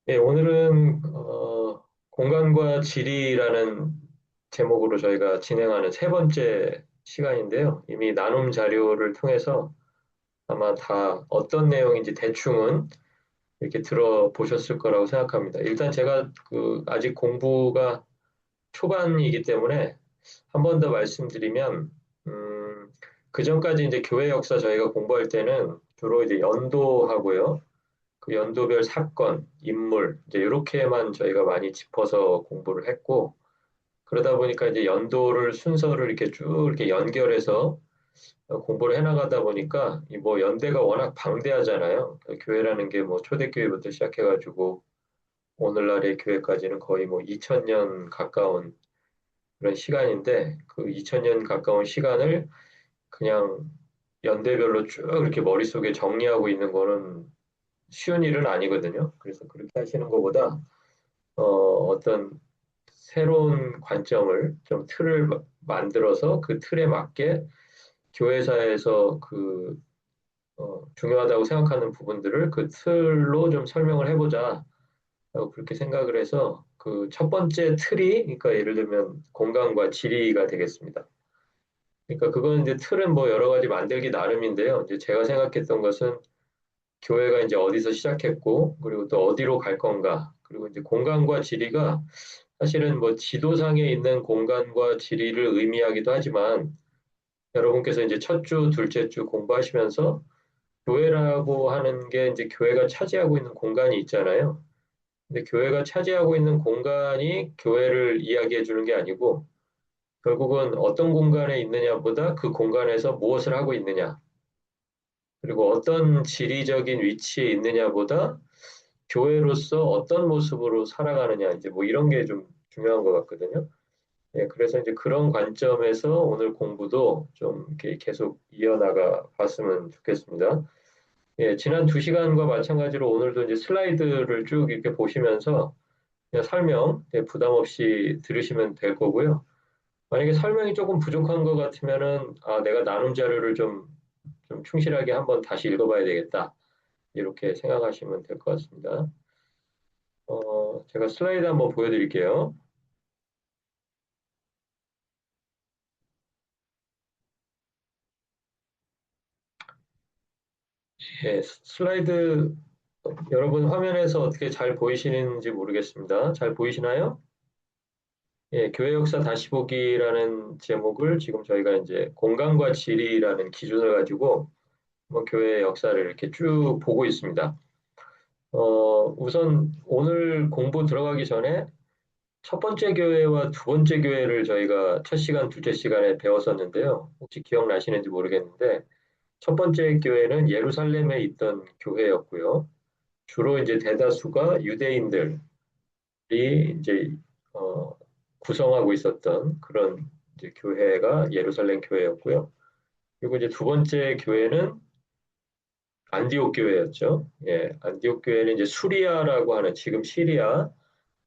예, 오늘은 공간과 지리라는 제목으로 저희가 진행하는 세 번째 시간인데요. 이미 나눔 자료를 통해서 아마 다 어떤 내용인지 대충은 이렇게 들어보셨을 거라고 생각합니다. 일단 제가 아직 공부가 초반이기 때문에 한 번 더 말씀드리면, 그 전까지 이제 교회 역사 저희가 공부할 때는 주로 이제 연도하고요. 그 연도별 사건, 인물, 이제 이렇게만 저희가 많이 짚어서 공부를 했고, 그러다 보니까 이제 연도를 순서를 이렇게 쭉 이렇게 연결해서 공부를 해나가다 보니까 이 뭐 연대가 워낙 방대하잖아요. 그 교회라는 게 뭐 초대교회부터 시작해가지고 오늘날의 교회까지는 거의 뭐 2000년 가까운 그런 시간인데 그 2000년 가까운 시간을 그냥 연대별로 쭉 이렇게 머릿속에 정리하고 있는 거는 쉬운 일은 아니거든요. 그래서 그렇게 하시는 것보다 어떤 새로운 관점을 좀 틀을 만들어서 그 틀에 맞게 교회사에서 중요하다고 생각하는 부분들을 그 틀로 좀 설명을 해보자. 라고 그렇게 생각을 해서 그 첫 번째 틀이 그러니까 예를 들면 공간과 지리가 되겠습니다. 그러니까 그건 이제 틀은 뭐 여러 가지 만들기 나름인데요. 이제 제가 생각했던 것은 교회가 이제 어디서 시작했고, 그리고 또 어디로 갈 건가, 그리고 이제 공간과 지리가 사실은 뭐 지도상에 있는 공간과 지리를 의미하기도 하지만, 여러분께서 이제 첫 주, 둘째 주 공부하시면서 교회라고 하는 게 이제 교회가 차지하고 있는 공간이 있잖아요. 근데 교회가 차지하고 있는 공간이 교회를 이야기해 주는 게 아니고, 결국은 어떤 공간에 있느냐보다 그 공간에서 무엇을 하고 있느냐, 그리고 어떤 지리적인 위치에 있느냐보다 교회로서 어떤 모습으로 살아가느냐, 이제 뭐 이런 게 좀 중요한 것 같거든요. 예, 그래서 이제 그런 관점에서 오늘 공부도 좀 이렇게 계속 이어나가 봤으면 좋겠습니다. 예, 지난 두 시간과 마찬가지로 오늘도 이제 슬라이드를 쭉 이렇게 보시면서 그냥 설명 부담 없이 들으시면 될 거고요. 만약에 설명이 조금 부족한 것 같으면은 아, 내가 나눔 자료를 좀 충실하게 한번 다시 읽어봐야 되겠다. 이렇게 생각하시면 될 것 같습니다. 제가 슬라이드 한번 보여드릴게요. 네, 슬라이드 여러분 화면에서 어떻게 잘 보이시는지 모르겠습니다. 잘 보이시나요? 예, 교회 역사 다시 보기라는 제목을 지금 저희가 이제 공간과 질이라는 기준을 가지고 뭐 교회 역사를 이렇게 쭉 보고 있습니다. 우선 오늘 공부 들어가기 전에 첫 번째 교회와 두 번째 교회를 저희가 첫 시간, 둘째 시간에 배웠었는데요. 혹시 기억나시는지 모르겠는데 첫 번째 교회는 예루살렘에 있던 교회였고요. 주로 이제 대다수가 유대인들이 이제 어, 구성하고 있었던 그런 이제 교회가 예루살렘 교회였고요. 그리고 이제 두 번째 교회는 안디옥 교회였죠. 예, 안디옥 교회는 이제 수리아라고 하는 지금 시리아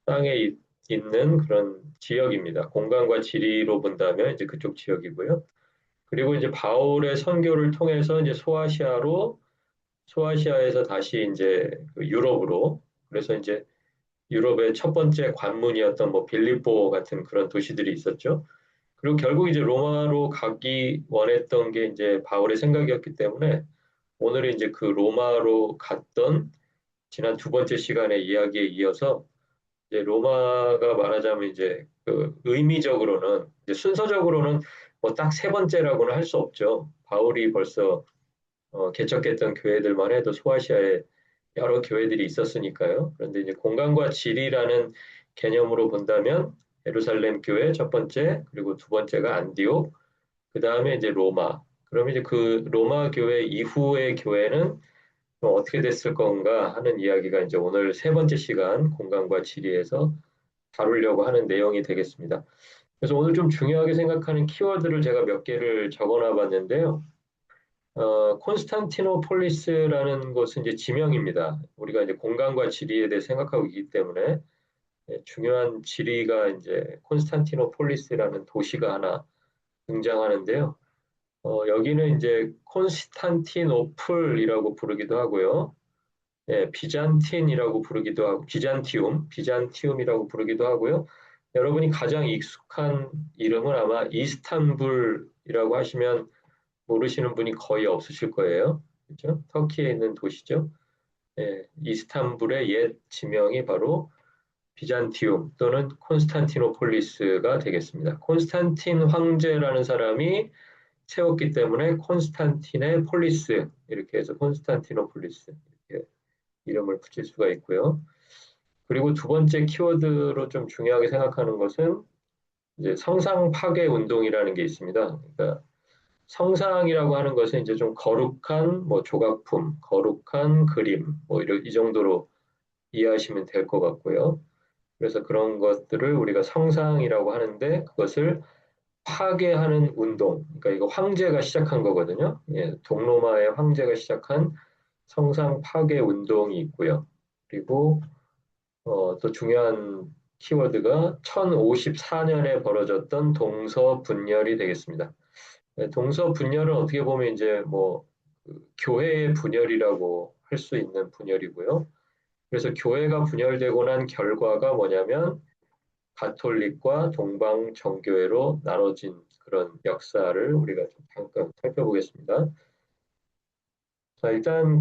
땅에 있는 그런 지역입니다. 공간과 지리로 본다면 이제 그쪽 지역이고요. 그리고 이제 바울의 선교를 통해서 이제 소아시아에서 다시 이제 그 유럽으로 그래서 이제 유럽의 첫 번째 관문이었던 뭐 빌립보 같은 그런 도시들이 있었죠. 그리고 결국 이제 로마로 가기 원했던 게 이제 바울의 생각이었기 때문에 오늘은 이제 그 로마로 갔던 지난 두 번째 시간의 이야기에 이어서 이제 로마가 말하자면 이제 그 의미적으로는 이제 순서적으로는 뭐 딱 세 번째라고는 할 수 없죠. 바울이 벌써 개척했던 교회들만 해도 소아시아에 여러 교회들이 있었으니까요. 그런데 이제 공간과 질이라는 개념으로 본다면 예루살렘 교회 첫 번째, 그리고 두 번째가 안디옥, 그 다음에 이제 로마. 그럼 이제 그 로마 교회 이후의 교회는 또 어떻게 됐을 건가 하는 이야기가 이제 오늘 세 번째 시간 공간과 지리에서 다루려고 하는 내용이 되겠습니다. 그래서 오늘 좀 중요하게 생각하는 키워드를 제가 몇 개를 적어놔 봤는데요. 콘스탄티노폴리스라는 곳은 이제 지명입니다. 우리가 이제 공간과 지리에 대해 생각하고 있기 때문에 중요한 지리가 이제 콘스탄티노폴리스라는 도시가 하나 등장하는데요. 여기는 이제 콘스탄티노플이라고 부르기도 하고요. 예, 비잔틴이라고 부르기도 하고, 비잔티움이라고 부르기도 하고요. 여러분이 가장 익숙한 이름은 아마 이스탄불이라고 하시면 모르시는 분이 거의 없으실 거예요. 그렇죠? 터키에 있는 도시죠. 예, 이스탄불의 옛 지명이 바로 비잔티움 또는 콘스탄티노폴리스가 되겠습니다. 콘스탄틴 황제라는 사람이 세웠기 때문에 콘스탄틴의 폴리스 이렇게 해서 콘스탄티노폴리스 이렇게 이름을 붙일 수가 있고요. 그리고 두 번째 키워드로 좀 중요하게 생각하는 것은 이제 성상 파괴 운동이라는 게 있습니다. 그러니까 성상이라고 하는 것은 이제 좀 거룩한 뭐 조각품, 거룩한 그림, 뭐 이 정도로 이해하시면 될 것 같고요. 그래서 그런 것들을 우리가 성상이라고 하는데 그것을 파괴하는 운동, 그러니까 이거 황제가 시작한 거거든요. 예, 동로마의 황제가 시작한 성상 파괴 운동이 있고요. 그리고 또 중요한 키워드가 1054년에 벌어졌던 동서분열이 되겠습니다. 네, 동서분열은 어떻게 보면 이제 뭐그 교회의 분열이라고 할 수 있는 분열이고요. 그래서 교회가 분열되고 난 결과가 뭐냐면 가톨릭과 동방 정교회로 나눠진 그런 역사를 우리가 좀 잠깐 살펴보겠습니다. 자, 일단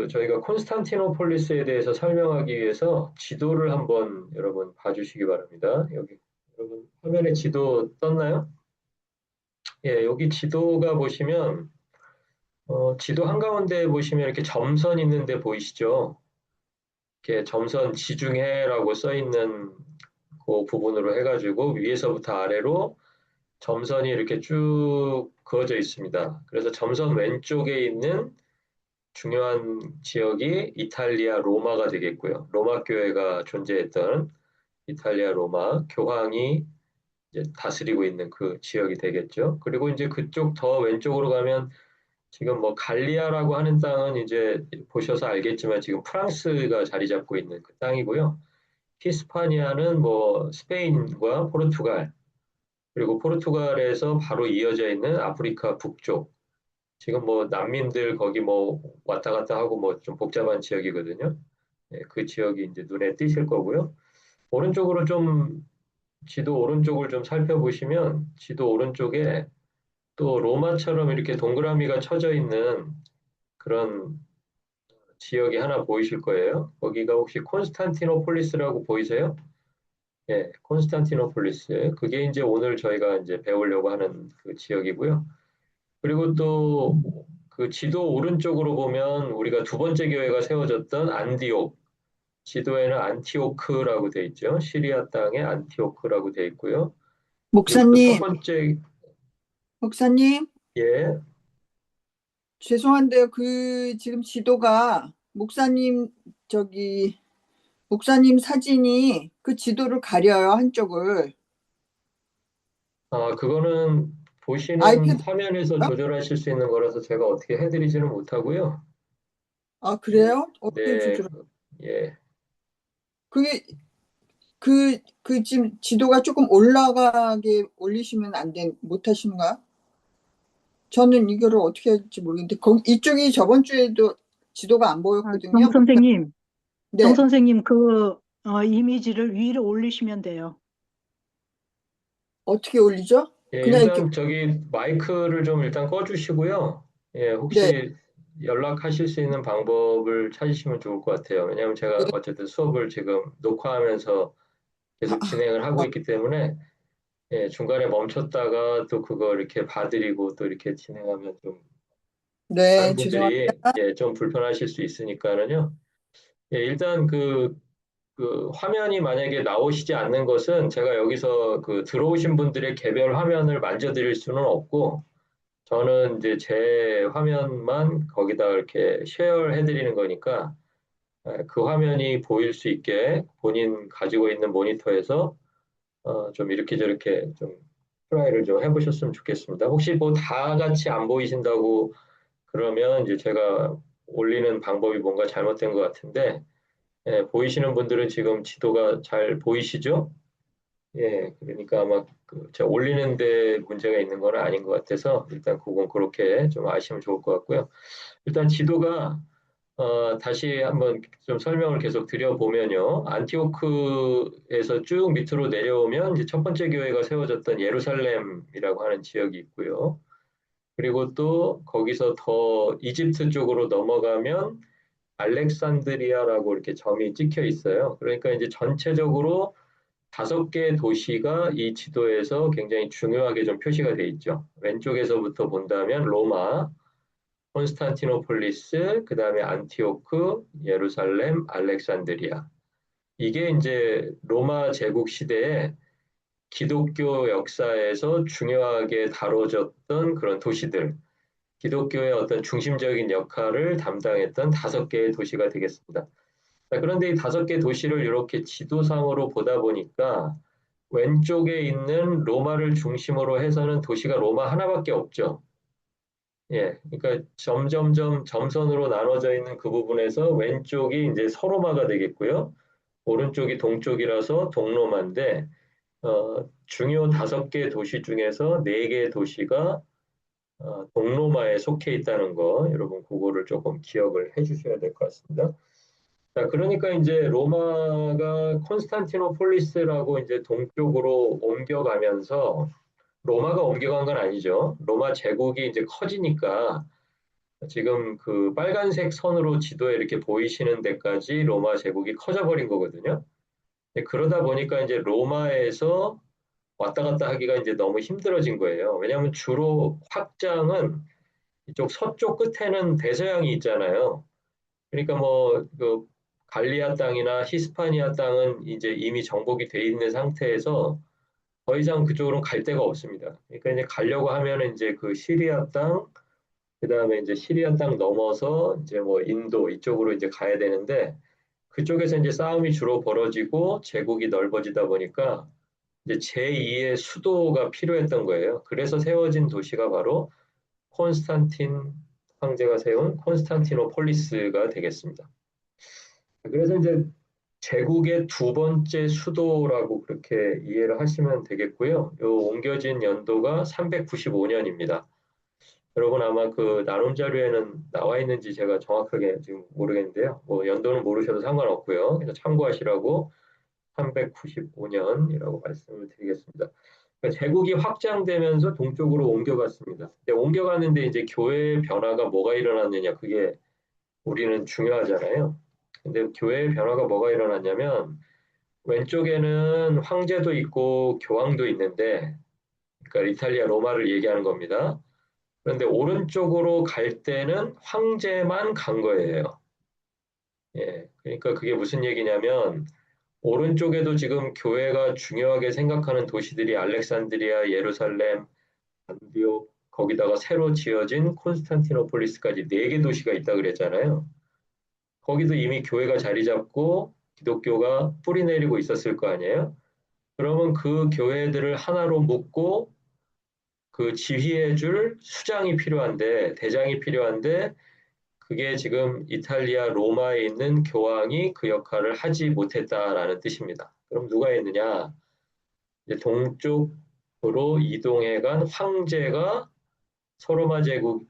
저희가 콘스탄티노폴리스에 대해서 설명하기 위해서 지도를 한번 여러분 봐주시기 바랍니다. 여기 여러분 화면에 지도 떴나요? 예, 여기 지도가 보시면 지도 한가운데 보시면 이렇게 점선 있는데 보이시죠? 이렇게 점선 지중해라고 써 있는 그 부분으로 해가지고 위에서부터 아래로 점선이 이렇게 쭉 그어져 있습니다. 그래서 점선 왼쪽에 있는 중요한 지역이 이탈리아 로마가 되겠고요. 로마 교회가 존재했던 이탈리아 로마 교황이 이제 다스리고 있는 그 지역이 되겠죠. 그리고 이제 그쪽 더 왼쪽으로 가면 지금 뭐 갈리아라고 하는 땅은 이제 보셔서 알겠지만 지금 프랑스가 자리 잡고 있는 그 땅이고요. 히스파니아는 뭐 스페인과 포르투갈 그리고 포르투갈에서 바로 이어져 있는 아프리카 북쪽 지금 뭐 난민들 거기 뭐 왔다 갔다 하고 뭐 좀 복잡한 지역이거든요. 예, 그 지역이 이제 눈에 띄실 거고요. 오른쪽으로 좀 지도 오른쪽을 좀 살펴보시면 지도 오른쪽에 또 로마처럼 이렇게 동그라미가 쳐져 있는 그런 지역이 하나 보이실 거예요. 거기가 혹시 콘스탄티노폴리스라고 보이세요? 예, 콘스탄티노폴리스. 그게 이제 오늘 저희가 이제 배우려고 하는 그 지역이고요. 그리고 또 그 지도 오른쪽으로 보면 우리가 두 번째 교회가 세워졌던 안디옥. 지도에는 안티오크라고 돼 있죠. 시리아 땅에 안티오크라고 돼 있고요. 그리고 또 첫 목사님, 번째 목사님, 예, 죄송한데요. 그 지금 지도가 목사님 사진이 그 지도를 가려요, 한쪽을. 그거는 보시는 아이패드. 화면에서 조절하실 수 있는 거라서 제가 어떻게 해드리지는 못하고요. 아, 예, 그래요? 어떻게 네, 조절? 예. 그게 그 지금 지도가 조금 올라가게 올리시면 못 하시는가? 저는 이거를 어떻게 할지 모르겠는데 이쪽이 저번 주에도 지도가 안 정 보였거든요. 선생님, 정 네. 선생님 그 이미지를 위로 올리시면 돼요. 어떻게 올리죠? 예, 그냥 이렇게. 일단 저기 마이크를 좀 일단 꺼주시고요. 예, 네. 혹시 연락하실 수 있는 방법을 찾으시면 좋을 것 같아요. 왜냐하면 네. 제가 어쨌든 수업을 지금 녹화하면서 아, 계속 진행을 하고 아, 있기 때문에 예, 중간에 멈췄다가 또 그거 이렇게 봐드리고 또 이렇게 진행하면 좀 네, 다른 죄송합니다. 분들이 예, 좀 불편하실 수 있으니까는요. 예, 일단 그 화면이 만약에 나오시지 않는 것은 제가 여기서 그 들어오신 분들의 개별 화면을 만져드릴 수는 없고 저는 이제 제 화면만 거기다 이렇게 쉐어를 해드리는 거니까 그 화면이 보일 수 있게 본인 가지고 있는 모니터에서 좀 이렇게 저렇게 좀 트라이를 좀 해보셨으면 좋겠습니다. 혹시 뭐 다 같이 안 보이신다고 그러면 이제 제가 올리는 방법이 뭔가 잘못된 것 같은데 예, 보이시는 분들은 지금 지도가 잘 보이시죠? 예, 그러니까 아마 제가 올리는데 문제가 있는 건 아닌 것 같아서 일단 그건 그렇게 좀 아시면 좋을 것 같고요. 일단 지도가 다시 한번 좀 설명을 계속 드려보면요. 안티오크에서 쭉 밑으로 내려오면 이제 첫 번째 교회가 세워졌던 예루살렘이라고 하는 지역이 있고요. 그리고 또 거기서 더 이집트 쪽으로 넘어가면 알렉산드리아라고 이렇게 점이 찍혀 있어요. 그러니까 이제 전체적으로 5개의 도시가 이 지도에서 굉장히 중요하게 좀 표시가 돼 있죠. 왼쪽에서부터 본다면 로마, 콘스탄티노폴리스, 그 다음에 안티오크, 예루살렘, 알렉산드리아. 이게 이제 로마 제국 시대에 기독교 역사에서 중요하게 다뤄졌던 그런 도시들, 기독교의 어떤 중심적인 역할을 담당했던 5개의 도시가 되겠습니다. 자, 그런데 이 5개 도시를 이렇게 지도상으로 보다 보니까 왼쪽에 있는 로마를 중심으로 해서는 도시가 로마 하나밖에 없죠. 예, 그러니까 점점점 점선으로 나눠져 있는 그 부분에서 왼쪽이 이제 서로마가 되겠고요. 오른쪽이 동쪽이라서 동로마인데 중요 5개 도시 중에서 4개 도시가 동로마에 속해 있다는 거 여러분 그거를 조금 기억을 해 주셔야 될 것 같습니다. 자, 그러니까 이제 로마가 콘스탄티노폴리스라고 이제 동쪽으로 옮겨가면서 로마가 옮겨간 건 아니죠. 로마 제국이 이제 커지니까 지금 그 빨간색 선으로 지도에 이렇게 보이시는 데까지 로마 제국이 커져버린 거거든요. 그러다 보니까 이제 로마에서 왔다 갔다 하기가 이제 너무 힘들어진 거예요. 왜냐하면 주로 확장은 이쪽 서쪽 끝에는 대서양이 있잖아요. 그러니까 뭐 그 갈리아 땅이나 히스파니아 땅은 이제 이미 정복이 돼 있는 상태에서 더 이상 그쪽으로는 갈 데가 없습니다. 그러니까 이제 가려고 하면은 이제 그 시리아 땅, 그다음에 이제 시리아 땅 넘어서 이제 뭐 인도 이쪽으로 이제 가야 되는데 그쪽에서 이제 싸움이 주로 벌어지고 제국이 넓어지다 보니까 이제 제2의 수도가 필요했던 거예요. 그래서 세워진 도시가 바로 콘스탄틴 황제가 세운 콘스탄티노폴리스가 되겠습니다. 그래서 이제 제국의 2번째 수도라고 그렇게 이해를 하시면 되겠고요. 요 옮겨진 연도가 395년입니다. 여러분 아마 그 나눔 자료에는 나와 있는지 제가 정확하게 지금 모르겠는데요. 뭐 연도는 모르셔도 상관없고요. 그래서 참고하시라고 395년이라고 말씀을 드리겠습니다. 그러니까 제국이 확장되면서 동쪽으로 옮겨갔습니다. 옮겨갔는데 이제 교회의 변화가 뭐가 일어났느냐 그게 우리는 중요하잖아요. 근데 교회의 변화가 뭐가 일어났냐면 왼쪽에는 황제도 있고 교황도 있는데 그러니까 이탈리아 로마를 얘기하는 겁니다. 그런데 오른쪽으로 갈 때는 황제만 간 거예요. 예, 그러니까 그게 무슨 얘기냐면 오른쪽에도 지금 교회가 중요하게 생각하는 도시들이 알렉산드리아, 예루살렘, 안디옥, 거기다가 새로 지어진 콘스탄티노폴리스까지 4개 도시가 있다 그랬잖아요. 거기도 이미 교회가 자리 잡고 기독교가 뿌리 내리고 있었을 거 아니에요? 그러면 그 교회들을 하나로 묶고 그 지휘해 줄 수장이 필요한데, 대장이 필요한데, 그게 지금 이탈리아 로마에 있는 교황이 그 역할을 하지 못했다라는 뜻입니다. 그럼 누가 했느냐? 이제 동쪽으로 이동해 간 황제가 서로마 제국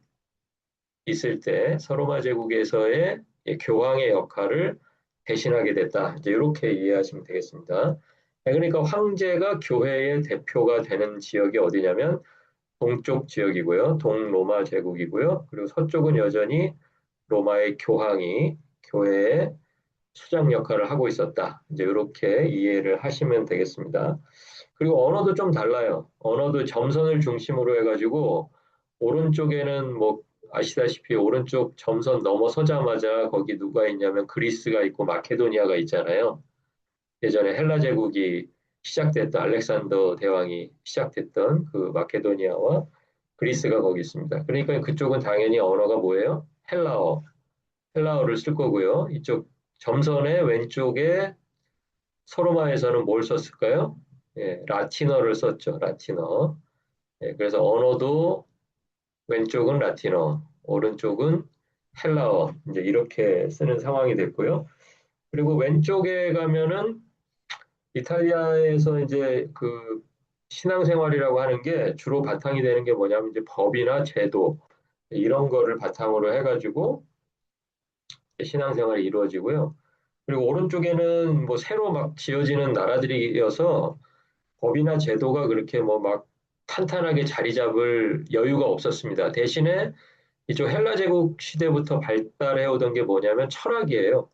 있을 때 서로마 제국에서의 교황의 역할을 대신하게 됐다. 이제 이렇게 이해하시면 되겠습니다. 그러니까 황제가 교회의 대표가 되는 지역이 어디냐면 동쪽 지역이고요. 동로마 제국이고요. 그리고 서쪽은 여전히 로마의 교황이 교회의 수장 역할을 하고 있었다. 이제 이렇게 이해를 하시면 되겠습니다. 그리고 언어도 좀 달라요. 언어도 점선을 중심으로 해가지고 오른쪽에는 뭐 아시다시피 오른쪽 점선 넘어서자마자 거기 누가 있냐면 그리스가 있고 마케도니아가 있잖아요. 예전에 헬라 제국이 시작됐던 알렉산더 대왕이 시작됐던 그 마케도니아와 그리스가 거기 있습니다. 그러니까 그쪽은 당연히 언어가 뭐예요? 헬라어. 헬라어를 쓸 거고요. 이쪽 점선의 왼쪽에 서로마에서는 뭘 썼을까요? 예, 라틴어를 썼죠. 라틴어. 예, 그래서 언어도 왼쪽은 라틴어, 오른쪽은 헬라어. 이제 이렇게 쓰는 상황이 됐고요. 그리고 왼쪽에 가면은 이탈리아에서 이제 그 신앙생활이라고 하는 게 주로 바탕이 되는 게 뭐냐면 이제 법이나 제도 이런 거를 바탕으로 해가지고 신앙생활이 이루어지고요. 그리고 오른쪽에는 뭐 새로 막 지어지는 나라들이어서 법이나 제도가 그렇게 뭐 막 탄탄하게 자리 잡을 여유가 없었습니다. 대신에 이쪽 헬라 제국 시대부터 발달해 오던 게 뭐냐면 철학이에요.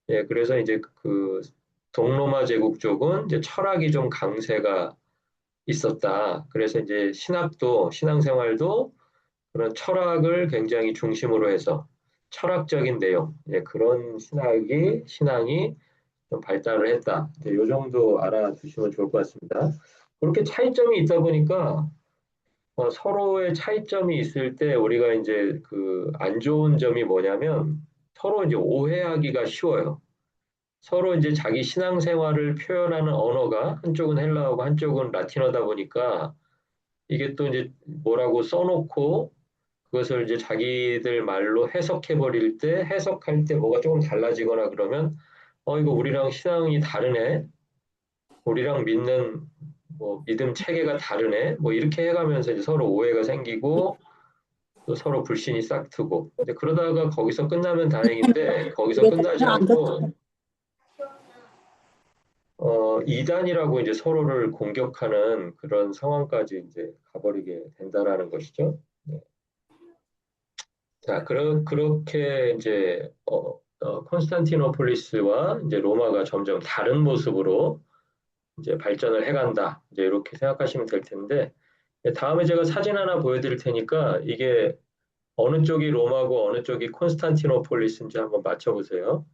예, 그래서 이제 그 동로마 제국 쪽은 이제 철학이 좀 강세가 있었다. 그래서 이제 신학도 신앙생활도 그런 철학을 굉장히 중심으로 해서 철학적인 내용, 예, 그런 신앙이 좀 발달을 했다. 이 정도 알아두시면 좋을 것 같습니다. 그렇게 차이점이 있다 보니까 서로의 차이점이 있을 때 우리가 이제 그 안 좋은 점이 뭐냐면 서로 이제 오해하기가 쉬워요. 서로 이제 자기 신앙생활을 표현하는 언어가 한쪽은 헬라어고 한쪽은 라틴어다 보니까 이게 또 이제 뭐라고 써놓고 그것을 이제 자기들 말로 해석해 버릴 때 해석할 때 뭐가 조금 달라지거나 그러면 이거 우리랑 신앙이 다르네. 우리랑 믿는 뭐 믿음 체계가 다르네. 뭐 이렇게 해가면서 이제 서로 오해가 생기고 또 서로 불신이 싹트고. 근데 그러다가 거기서 끝나면 다행인데 거기서 끝나지 않고 이단이라고 이제 서로를 공격하는 그런 상황까지 이제 가버리게 된다라는 것이죠. 네. 자, 그렇게 이제 콘스탄티노폴리스와 이제 로마가 점점 다른 모습으로 이제 발전을 해간다. 이제 이렇게 생각하시면 될 텐데 다음에 제가 사진 하나 보여드릴 테니까 이게 어느 쪽이 로마고 어느 쪽이 콘스탄티노폴리스인지 한번 맞춰보세요.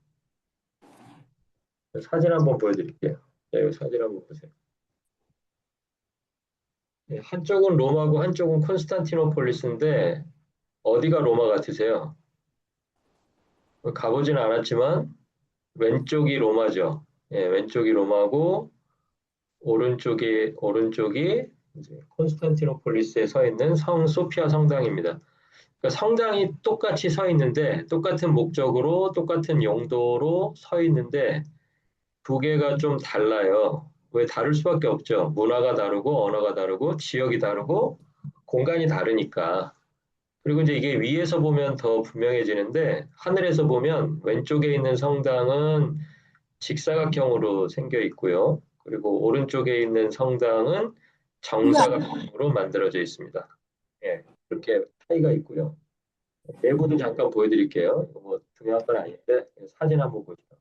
사진 한번 보여드릴게요. 네, 이 사진 한번 보세요. 네, 한쪽은 로마고 한쪽은 콘스탄티노폴리스인데 어디가 로마 같으세요? 가보진 않았지만 왼쪽이 로마죠. 예, 왼쪽이 로마고 오른쪽이 이제 콘스탄티노폴리스에 서 있는 성 소피아 성당입니다. 그러니까 성당이 똑같이 서 있는데 똑같은 목적으로 똑같은 용도로 서 있는데 두 개가 좀 달라요. 왜 다를 수밖에 없죠. 문화가 다르고 언어가 다르고 지역이 다르고 공간이 다르니까. 그리고 이제 이게 위에서 보면 더 분명해지는데 하늘에서 보면 왼쪽에 있는 성당은 직사각형으로 생겨 있고요. 그리고 오른쪽에 있는 성당은 정사각형으로 만들어져 있습니다. 예, 이렇게 차이가 있고요. 내부도 잠깐 보여드릴게요. 이거 뭐 중요한 건 아닌데 사진 한번 보시죠.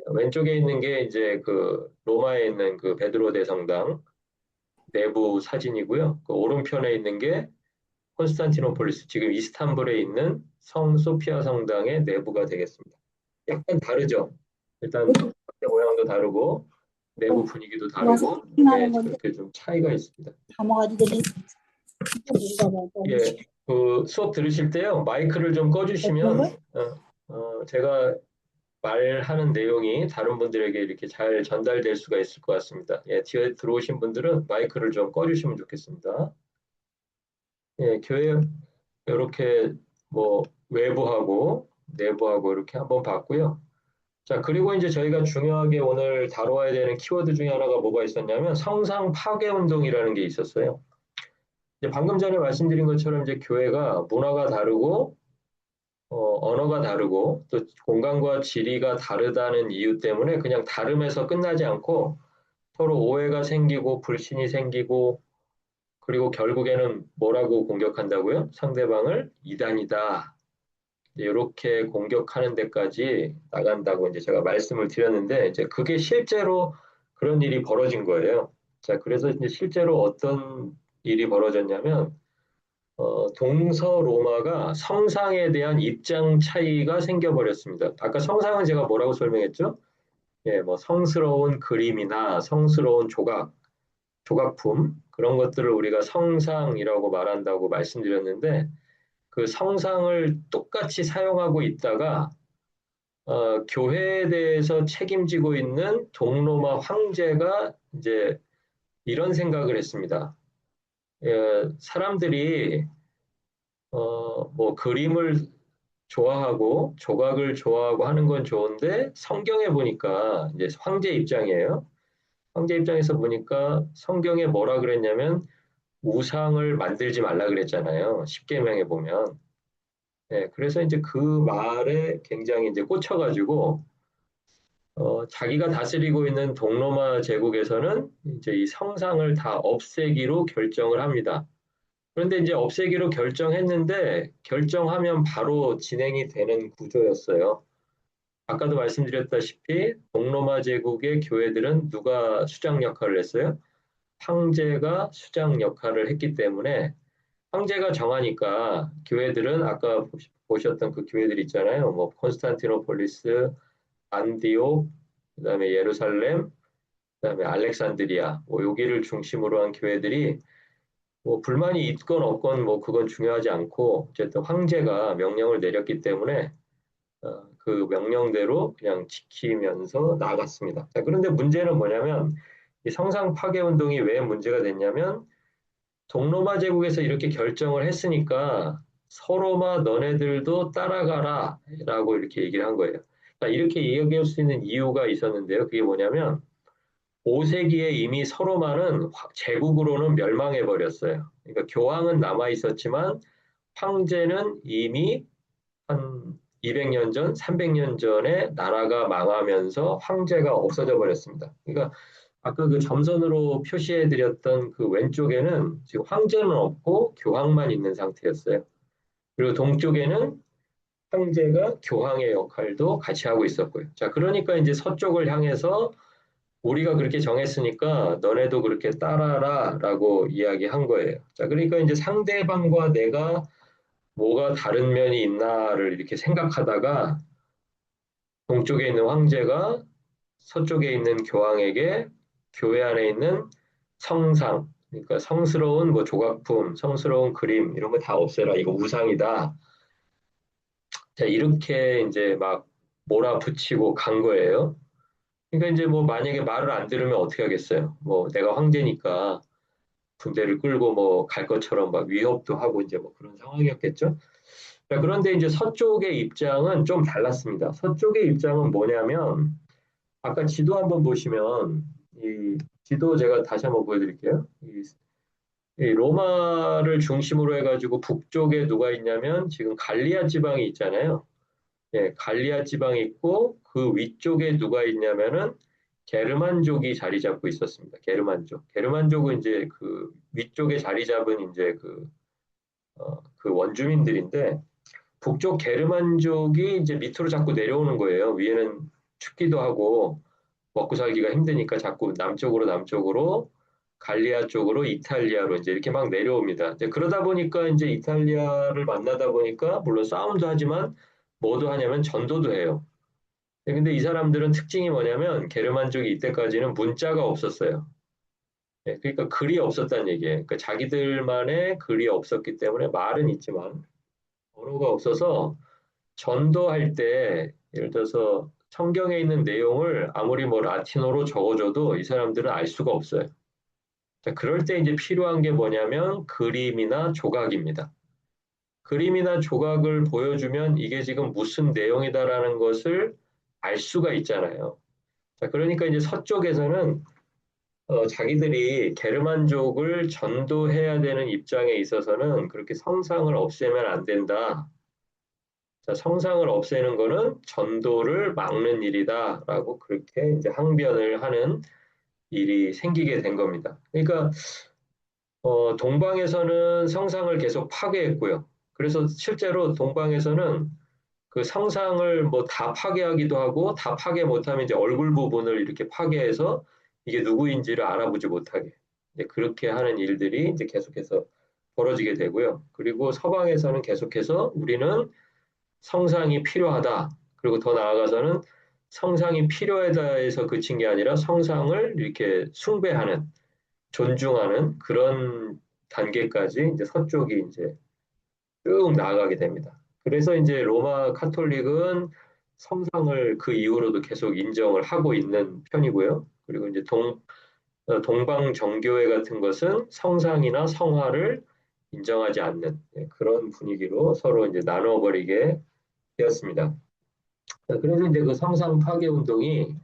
왼쪽에 있는 게 이제 그 로마에 있는 그 베드로 대성당 내부 사진이고요. 그 오른편에 있는 게 콘스탄티노폴리스 지금 이스탄불에 있는 성 소피아 성당의 내부가 되겠습니다. 약간 다르죠. 일단 밖에 모양도 다르고 내부 분위기도 다르고 예, 그렇게 좀 차이가 있습니다. 예, 그 수업 들으실 때요 마이크를 좀 꺼주시면 제가 말하는 내용이 다른 분들에게 이렇게 잘 전달될 수가 있을 것 같습니다. 예, 뒤에 들어오신 분들은 마이크를 좀 꺼주시면 좋겠습니다. 예, 교회 이렇게 뭐 외부하고 내부하고 이렇게 한번 봤고요. 자, 그리고 이제 저희가 중요하게 오늘 다뤄야 되는 키워드 중에 하나가 뭐가 있었냐면 성상 파괴 운동이라는 게 있었어요. 이제 방금 전에 말씀드린 것처럼 이제 교회가 문화가 다르고 언어가 다르고 또 공간과 지리가 다르다는 이유 때문에 그냥 다름에서 끝나지 않고 서로 오해가 생기고 불신이 생기고 그리고 결국에는 뭐라고 공격한다고요? 상대방을 이단이다. 이렇게 공격하는 데까지 나간다고 이제 제가 말씀을 드렸는데 이제 그게 실제로 그런 일이 벌어진 거예요. 자, 그래서 이제 실제로 어떤 일이 벌어졌냐면 동서 로마가 성상에 대한 입장 차이가 생겨버렸습니다. 아까 성상은 제가 뭐라고 설명했죠? 예, 뭐 성스러운 그림이나 성스러운 조각품 그런 것들을 우리가 성상이라고 말한다고 말씀드렸는데 그 성상을 똑같이 사용하고 있다가 교회에 대해서 책임지고 있는 동로마 황제가 이제 이런 생각을 했습니다. 사람들이 뭐 그림을 좋아하고 조각을 좋아하고 하는 건 좋은데 성경에 보니까 이제 황제 입장이에요. 황제 입장에서 보니까 성경에 뭐라 그랬냐면 우상을 만들지 말라 그랬잖아요. 십계명에 보면. 예, 그래서 이제 그 말에 굉장히 이제 꽂혀가지고 자기가 다스리고 있는 동로마 제국에서는 이제 이 성상을 다 없애기로 결정을 합니다. 그런데 이제 없애기로 결정했는데 결정하면 바로 진행이 되는 구조였어요. 아까도 말씀드렸다시피 동로마 제국의 교회들은 누가 수장 역할을 했어요? 황제가 수장 역할을 했기 때문에 황제가 정하니까 교회들은 아까 보셨던 그 교회들 있잖아요. 뭐 콘스탄티노폴리스, 안디옥, 그다음에 예루살렘, 그다음에 알렉산드리아, 뭐 여기를 중심으로 한 교회들이 뭐 불만이 있건 없건 뭐 그건 중요하지 않고 어쨌든 황제가 명령을 내렸기 때문에 그 명령대로 그냥 지키면서 나아갔습니다. 자, 그런데 문제는 뭐냐면 이 성상 파괴 운동이 왜 문제가 됐냐면 동로마 제국에서 이렇게 결정을 했으니까 서로마 너네들도 따라가라 라고 이렇게 얘기를 한 거예요. 그러니까 이렇게 얘기할 수 있는 이유가 있었는데요. 그게 뭐냐면 5세기에 이미 서로마는 제국으로는 멸망해 버렸어요. 그러니까 교황은 남아 있었지만 황제는 이미 한 200년 전, 300년 전에 나라가 망하면서 황제가 없어져 버렸습니다. 그러니까 아까 그 점선으로 표시해 드렸던 그 왼쪽에는 지금 황제는 없고 교황만 있는 상태였어요. 그리고 동쪽에는 황제가 교황의 역할도 같이 하고 있었고요. 자, 그러니까 이제 서쪽을 향해서 우리가 그렇게 정했으니까 너네도 그렇게 따라라라고 이야기한 거예요. 자, 그러니까 이제 상대방과 내가 뭐가 다른 면이 있나를 이렇게 생각하다가 동쪽에 있는 황제가 서쪽에 있는 교황에게 교회 안에 있는 성상, 그러니까 성스러운 뭐 조각품, 성스러운 그림 이런 거 다 없애라. 이거 우상이다. 자, 이렇게 이제 막 몰아붙이고 간 거예요. 그러니까 이제 뭐 만약에 말을 안 들으면 어떻게 하겠어요? 뭐 내가 황제니까 군대를 끌고 뭐 갈 것처럼 막 위협도 하고 이제 뭐 그런 상황이었겠죠. 자, 그런데 이제 서쪽의 입장은 좀 달랐습니다. 서쪽의 입장은 뭐냐면 아까 지도 한번 보시면 이 지도 제가 다시 한번 보여드릴게요. 이 로마를 중심으로 해가지고 북쪽에 누가 있냐면 지금 갈리아 지방이 있잖아요. 예, 갈리아 지방이 있고 그 위쪽에 누가 있냐면은 게르만족이 자리 잡고 있었습니다. 게르만족. 게르만족은 이제 그 위쪽에 자리 잡은 이제 그 원주민들인데 북쪽 게르만족이 이제 밑으로 자꾸 내려오는 거예요. 위에는 춥기도 하고 먹고 살기가 힘드니까 자꾸 남쪽으로 갈리아 쪽으로 이탈리아로 이제 이렇게 막 내려옵니다. 이제 그러다 보니까 이제 이탈리아를 만나다 보니까 물론 싸움도 하지만 뭐도 하냐면 전도도 해요. 근데 이 사람들은 특징이 뭐냐면 게르만족이 이때까지는 문자가 없었어요. 그러니까 글이 없었다는 얘기예요. 그러니까 자기들만의 글이 없었기 때문에 말은 있지만 언어가 없어서 전도할 때 예를 들어서 성경에 있는 내용을 아무리 뭐 라틴어로 적어줘도 이 사람들은 알 수가 없어요. 자, 그럴 때 이제 필요한 게 뭐냐면 그림이나 조각입니다. 그림이나 조각을 보여주면 이게 지금 무슨 내용이다라는 것을 알 수가 있잖아요. 자, 그러니까 이제 서쪽에서는 자기들이 게르만족을 전도해야 되는 입장에 있어서는 그렇게 성상을 없애면 안 된다. 자, 성상을 없애는 거는 전도를 막는 일이다라고 그렇게 이제 항변을 하는 일이 생기게 된 겁니다. 그러니까 동방에서는 성상을 계속 파괴했고요. 그래서 실제로 동방에서는 그 성상을 뭐 다 파괴하기도 하고 다 파괴 못하면 이제 얼굴 부분을 이렇게 파괴해서 이게 누구인지를 알아보지 못하게 이제 그렇게 하는 일들이 이제 계속해서 벌어지게 되고요. 그리고 서방에서는 계속해서 우리는 성상이 필요하다. 그리고 더 나아가서는 성상이 필요하다 해서 그친 게 아니라 성상을 이렇게 숭배하는, 존중하는 그런 단계까지 이제 서쪽이 이제 쭉 나아가게 됩니다. 그래서 이제 로마 카톨릭은 성상을 그 이후로도 계속 인정을 하고 있는 편이고요. 그리고 이제 동방 정교회 같은 것은 성상이나 성화를 인정하지 않는 그런 분위기로 서로 이제 나눠버리게 되었습니다. 그래서 이제 그 성상 파괴 운동이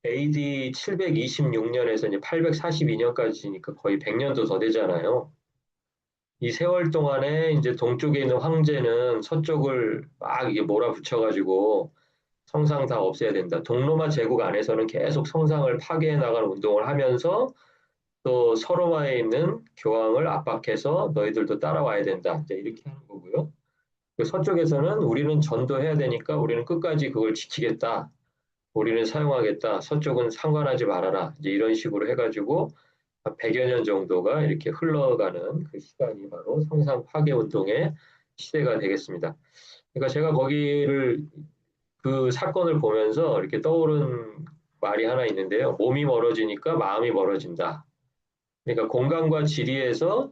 AD 726년에서 이제 842년까지니까 거의 100년도 더 되잖아요. 이 세월 동안에 이제 동쪽에 있는 황제는 서쪽을 막 이게 몰아붙여가지고 성상 다 없애야 된다. 동로마 제국 안에서는 계속 성상을 파괴해 나가는 운동을 하면서 또 서로마에 있는 교황을 압박해서 너희들도 따라와야 된다. 이제 이렇게 하는 거고요. 그 서쪽에서는 우리는 전도해야 되니까 우리는 끝까지 그걸 지키겠다. 우리는 사용하겠다. 서쪽은 상관하지 말아라. 이제 이런 식으로 해가지고 한 100여 년 정도가 이렇게 흘러가는 그 시간이 바로 성상 파괴 운동의 시대가 되겠습니다. 그러니까 제가 거기를 그 사건을 보면서 이렇게 떠오른 말이 하나 있는데요. 몸이 멀어지니까 마음이 멀어진다. 그러니까 공간과 지리에서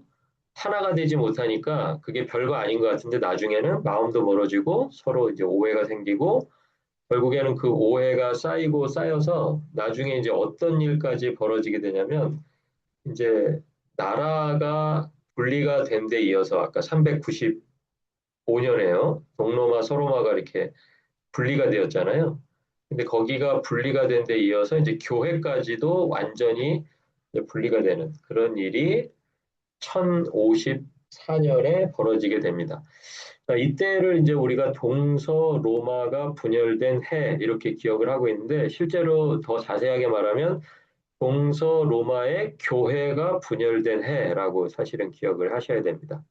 하나가 되지 못하니까 그게 별거 아닌 것 같은데 나중에는 마음도 멀어지고 서로 이제 오해가 생기고 결국에는 그 오해가 쌓이고 쌓여서 나중에 이제 어떤 일까지 벌어지게 되냐면 이제 나라가 분리가 된 데 이어서 아까 395년에요. 동로마 서로마가 이렇게 분리가 되었잖아요. 근데 거기가 분리가 된 데 이어서 이제 교회까지도 완전히 이제 분리가 되는 그런 일이 1054년에 벌어지게 됩니다. 이때를 이제 우리가 동서 로마가 분열된 해 이렇게 기억을 하고 있는데 실제로 더 자세하게 말하면 동서 로마의 교회가 분열된 해라고 사실은 기억을 하셔야 됩니다.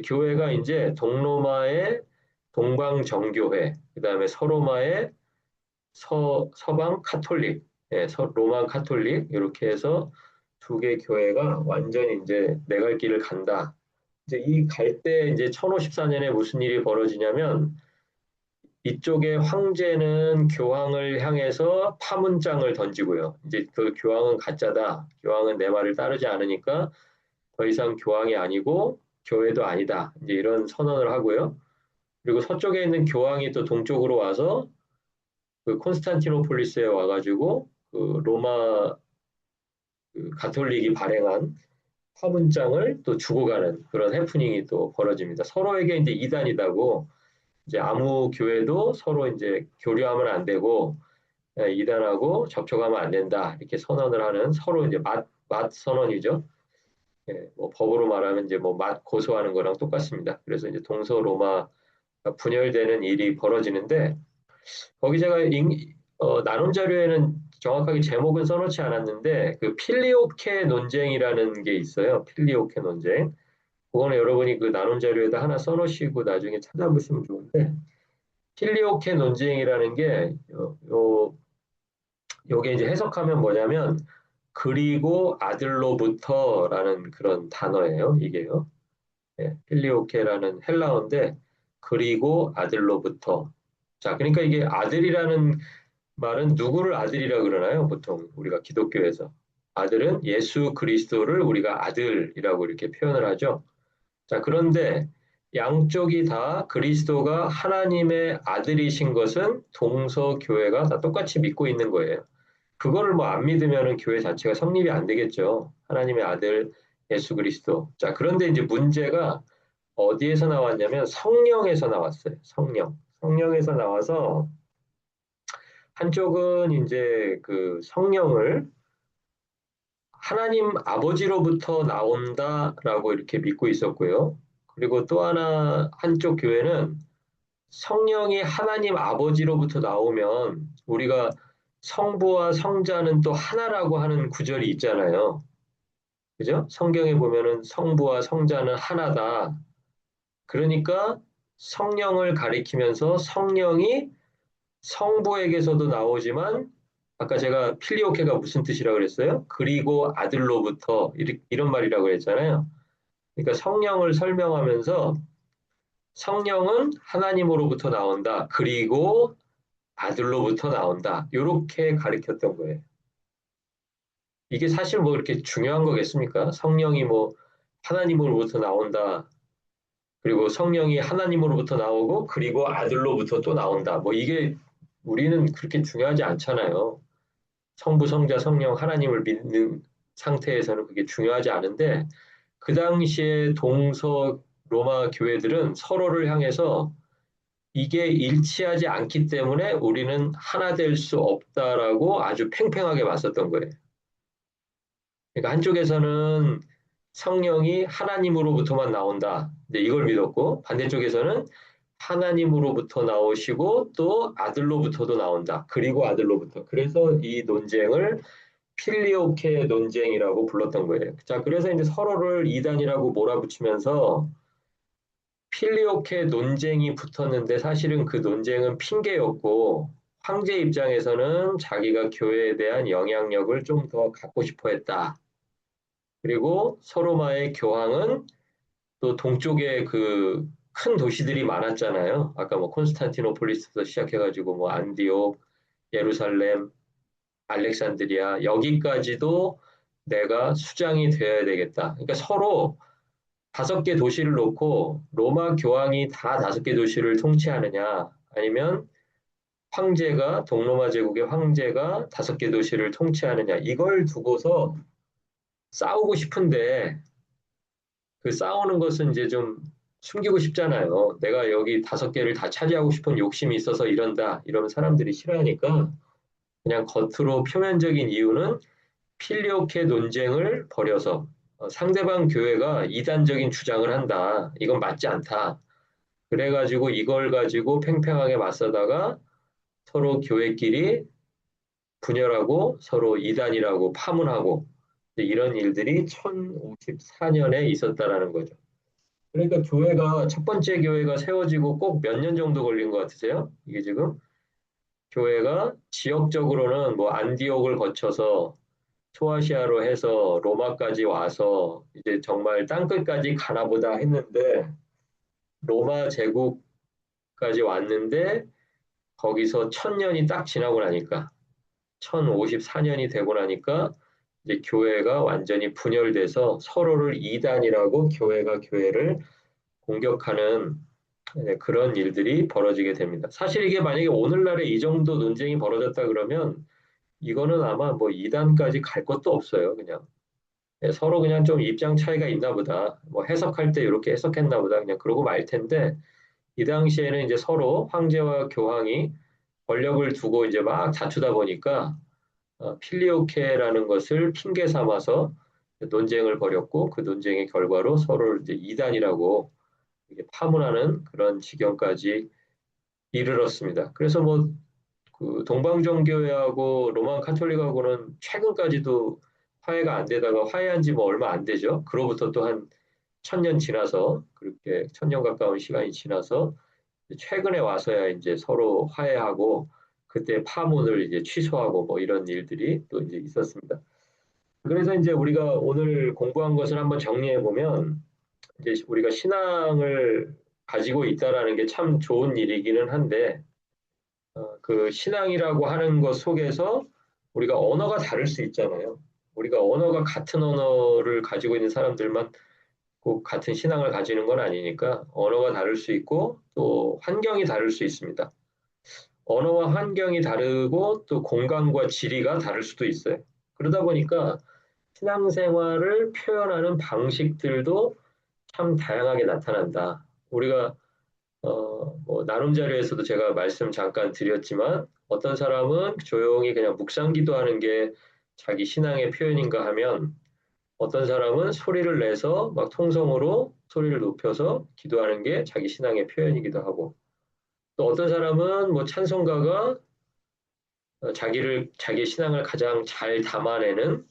교회가 이제 동로마의 동방정교회, 그다음에 서로마의 서방 카톨릭, 로마 카톨릭 이렇게 해서 두 개 교회가 완전히 이제 내 갈 길을 간다. 이제 이 갈 때 이제 1054년에 무슨 일이 벌어지냐면 이쪽의 황제는 교황을 향해서 파문장을 던지고요. 이제 그 교황은 가짜다. 교황은 내 말을 따르지 않으니까 더 이상 교황이 아니고 교회도 아니다. 이제 이런 선언을 하고요. 그리고 서쪽에 있는 교황이 또 동쪽으로 와서 그 콘스탄티노폴리스에 와가지고 그 로마 그 가톨릭이 발행한 파문장을 또 주고 가는 그런 해프닝이 또 벌어집니다. 서로에게 이제 이단이다고 이제 아무 교회도 서로 이제 교류하면 안 되고 이단하고 접촉하면 안 된다 이렇게 선언을 하는 서로 이제 맛 선언이죠. 뭐 법으로 말하면 이제 뭐 맛 고소하는 거랑 똑같습니다. 그래서 이제 동서 로마가 분열되는 일이 벌어지는데 거기 제가 나눔 자료에는 정확하게 제목은 써놓지 않았는데 그 필리오케 논쟁이라는 게 있어요. 필리오케 논쟁. 그거는 여러분이 그 나눔 자료에다 하나 써놓으시고 나중에 찾아보시면 좋은데 필리오케 논쟁이라는 게 요게 이제 해석하면 뭐냐면 그리고 아들로부터라는 그런 단어예요. 이게요. 필리오케라는 헬라어인데 그리고 아들로부터. 자, 그러니까 이게 아들이라는 말은 누구를 아들이라 그러나요? 보통 우리가 기독교에서 아들은 예수 그리스도를 우리가 아들이라고 이렇게 표현을 하죠. 자, 그런데 양쪽이 다 그리스도가 하나님의 아들이신 것은 동서 교회가 다 똑같이 믿고 있는 거예요. 그거를 뭐 안 믿으면은 교회 자체가 성립이 안 되겠죠. 하나님의 아들 예수 그리스도. 자, 그런데 이제 문제가 어디에서 나왔냐면 성령에서 나왔어요. 성령. 성령에서 나와서 한쪽은 이제 그 성령을 하나님 아버지로부터 나온다라고 이렇게 믿고 있었고요. 그리고 또 하나 한쪽 교회는 성령이 하나님 아버지로부터 나오면 우리가 성부와 성자는 또 하나라고 하는 구절이 있잖아요. 그죠? 성경에 보면은 성부와 성자는 하나다. 그러니까 성령을 가리키면서 성령이 성부에게서도 나오지만 아까 제가 필리오케가 무슨 뜻이라고 그랬어요? 그리고 아들로부터 이런 말이라고 그랬잖아요. 그러니까 성령을 설명하면서 성령은 하나님으로부터 나온다. 그리고 아들로부터 나온다. 이렇게 가르쳤던 거예요. 이게 사실 뭐 이렇게 중요한 거겠습니까? 성령이 뭐 하나님으로부터 나온다. 그리고 성령이 하나님으로부터 나오고 그리고 아들로부터 또 나온다. 뭐 이게 우리는 그렇게 중요하지 않잖아요. 성부, 성자, 성령 하나님을 믿는 상태에서는 그게 중요하지 않은데 그 당시에 동서 로마 교회들은 서로를 향해서 이게 일치하지 않기 때문에 우리는 하나 될 수 없다라고 아주 팽팽하게 맞섰던 거예요. 그러니까 한쪽에서는 성령이 하나님으로부터만 나온다. 이제 이걸 믿었고 반대쪽에서는 하나님으로부터 나오시고 또 아들로부터도 나온다. 그리고 아들로부터. 그래서 이 논쟁을 필리오케 논쟁이라고 불렀던 거예요. 자, 그래서 이제 서로를 이단이라고 몰아붙이면서 필리오케 논쟁이 붙었는데 사실은 그 논쟁은 핑계였고 황제 입장에서는 자기가 교회에 대한 영향력을 좀 더 갖고 싶어 했다. 그리고 서로마의 교황은 또 동쪽에 그 큰 도시들이 많았잖아요. 아까 뭐 콘스탄티노폴리스부터 시작해가지고 뭐 안디옥, 예루살렘, 알렉산드리아 여기까지도 내가 수장이 되어야 되겠다. 그러니까 서로 5개 도시를 놓고 로마 교황이 다 5개 도시를 통치하느냐 아니면 황제가 동로마 제국의 황제가 5개 도시를 통치하느냐 이걸 두고서 싸우고 싶은데 그 싸우는 것은 이제 좀 숨기고 싶잖아요. 내가 여기 5개를 다 차지하고 싶은 욕심이 있어서 이런다. 이러면 사람들이 싫어하니까 그냥 겉으로 표면적인 이유는 필리오케 논쟁을 벌여서 상대방 교회가 이단적인 주장을 한다. 이건 맞지 않다. 그래가지고 이걸 가지고 팽팽하게 맞서다가 서로 교회끼리 분열하고 서로 이단이라고 파문하고 이런 일들이 1054년에 있었다라는 거죠. 그러니까 교회가 첫 번째 교회가 세워지고 꼭 몇 년 정도 걸린 것 같으세요? 이게 지금 교회가 지역적으로는 뭐 안디옥을 거쳐서 소아시아로 해서 로마까지 와서 이제 정말 땅끝까지 가나 보다 했는데 로마 제국까지 왔는데 거기서 1000년이 딱 지나고 나니까 1054년이 되고 나니까 이제 교회가 완전히 분열돼서 서로를 이단이라고 교회가 교회를 공격하는 그런 일들이 벌어지게 됩니다. 사실 이게 만약에 오늘날에 이 정도 논쟁이 벌어졌다 그러면 이거는 아마 뭐 이단까지 갈 것도 없어요. 그냥 서로 그냥 좀 입장 차이가 있나 보다. 뭐 해석할 때 이렇게 해석했나 보다. 그냥 그러고 말 텐데 이 당시에는 이제 서로 황제와 교황이 권력을 두고 이제 막 다투다 보니까 필리오케라는 것을 핑계 삼아서 논쟁을 벌였고 그 논쟁의 결과로 서로를 이제 이단이라고 이게 파문하는 그런 지경까지 이르렀습니다. 그래서 뭐 그 동방정교회하고 로만 카톨릭하고는 최근까지도 화해가 안 되다가 화해한 지 뭐 얼마 안 되죠. 그로부터 또 한 1000년 지나서 그렇게 1000년 가까운 시간이 지나서 최근에 와서야 이제 서로 화해하고 그때 파문을 이제 취소하고 뭐 이런 일들이 또 이제 있었습니다. 그래서 이제 우리가 오늘 공부한 것을 한번 정리해 보면 이제 우리가 신앙을 가지고 있다라는 게 참 좋은 일이기는 한데 그 신앙이라고 하는 것 속에서 우리가 언어가 다를 수 있잖아요. 우리가 언어가 같은 언어를 가지고 있는 사람들만 꼭 같은 신앙을 가지는 건 아니니까 언어가 다를 수 있고 또 환경이 다를 수 있습니다. 언어와 환경이 다르고 또 공간과 지리가 다를 수도 있어요. 그러다 보니까 신앙생활을 표현하는 방식들도 참 다양하게 나타난다. 우리가 뭐 나눔 자료에서도 제가 말씀 잠깐 드렸지만 어떤 사람은 조용히 그냥 묵상 기도하는 게 자기 신앙의 표현인가 하면 어떤 사람은 소리를 내서 막 통성으로 소리를 높여서 기도하는 게 자기 신앙의 표현이기도 하고 또 어떤 사람은 뭐 찬송가가 자기의 신앙을 가장 잘 담아내는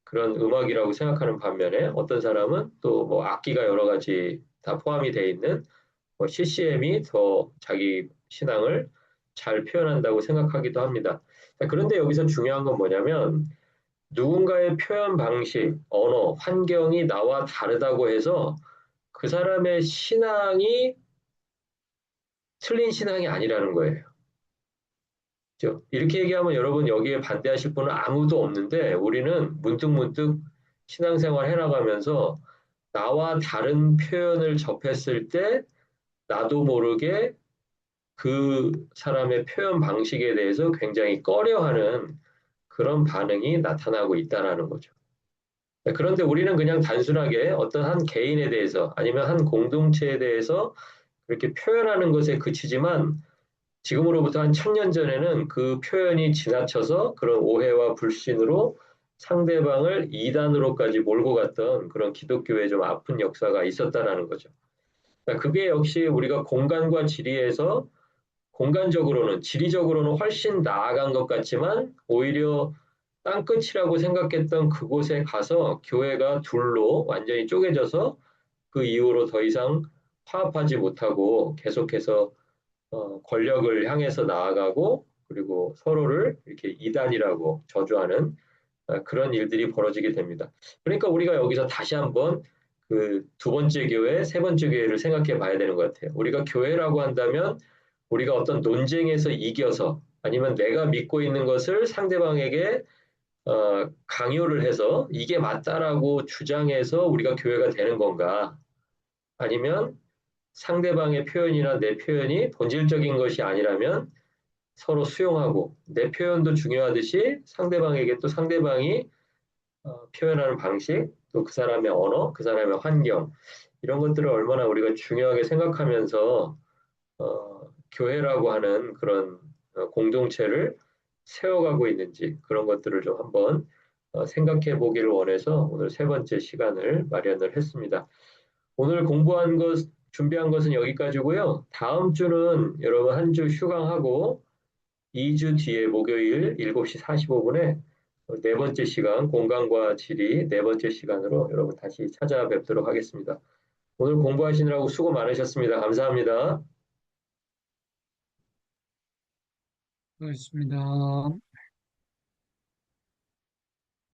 그런 음악이라고 생각하는 반면에 어떤 사람은 또 뭐 악기가 여러 가지 다 포함이 돼 있는 뭐 CCM이 더 자기 신앙을 잘 표현한다고 생각하기도 합니다. 그런데 여기서 중요한 건 뭐냐면 누군가의 표현 방식, 언어, 환경이 나와 다르다고 해서 그 사람의 신앙이 틀린 신앙이 아니라는 거예요. 그죠? 이렇게 얘기하면 여러분 여기에 반대하실 분은 아무도 없는데 우리는 문득문득 신앙생활 해나가면서 나와 다른 표현을 접했을 때 나도 모르게 그 사람의 표현 방식에 대해서 굉장히 꺼려하는 그런 반응이 나타나고 있다는 거죠. 그런데 우리는 그냥 단순하게 어떤 한 개인에 대해서 아니면 한 공동체에 대해서 그렇게 표현하는 것에 그치지만 지금으로부터 한 1000년 전에는 그 표현이 지나쳐서 그런 오해와 불신으로 상대방을 이단으로까지 몰고 갔던 그런 기독교의 좀 아픈 역사가 있었다라는 거죠. 그러니까 그게 역시 우리가 공간과 지리에서 공간적으로는 지리적으로는 훨씬 나아간 것 같지만 오히려 땅끝이라고 생각했던 그곳에 가서 교회가 둘로 완전히 쪼개져서 그 이후로 더 이상 화합하지 못하고 계속해서 권력을 향해서 나아가고 그리고 서로를 이렇게 이단이라고 저주하는 그런 일들이 벌어지게 됩니다. 그러니까 우리가 여기서 다시 한번 그 두 번째 교회, 세 번째 교회를 생각해 봐야 되는 것 같아요. 우리가 교회라고 한다면 우리가 어떤 논쟁에서 이겨서 아니면 내가 믿고 있는 것을 상대방에게 강요를 해서 이게 맞다라고 주장해서 우리가 교회가 되는 건가? 아니면 상대방의 표현이나 내 표현이 본질적인 것이 아니라면 서로 수용하고 내 표현도 중요하듯이 상대방에게 또 상대방이 표현하는 방식, 또 그 사람의 언어, 그 사람의 환경 이런 것들을 얼마나 우리가 중요하게 생각하면서 교회라고 하는 그런 공동체를 세워가고 있는지 그런 것들을 좀 한번 생각해 보기를 원해서 오늘 세 번째 시간을 마련을 했습니다. 오늘 공부한 것, 준비한 것은 여기까지고요. 다음 주는 여러분 한 주 휴강하고 2주 뒤에 목요일 7시 45분에 네 번째 시간 공간과 지리 네 번째 시간으로 여러분 다시 찾아뵙도록 하겠습니다. 오늘 공부하시느라고 수고 많으셨습니다. 감사합니다. 수고하셨습니다.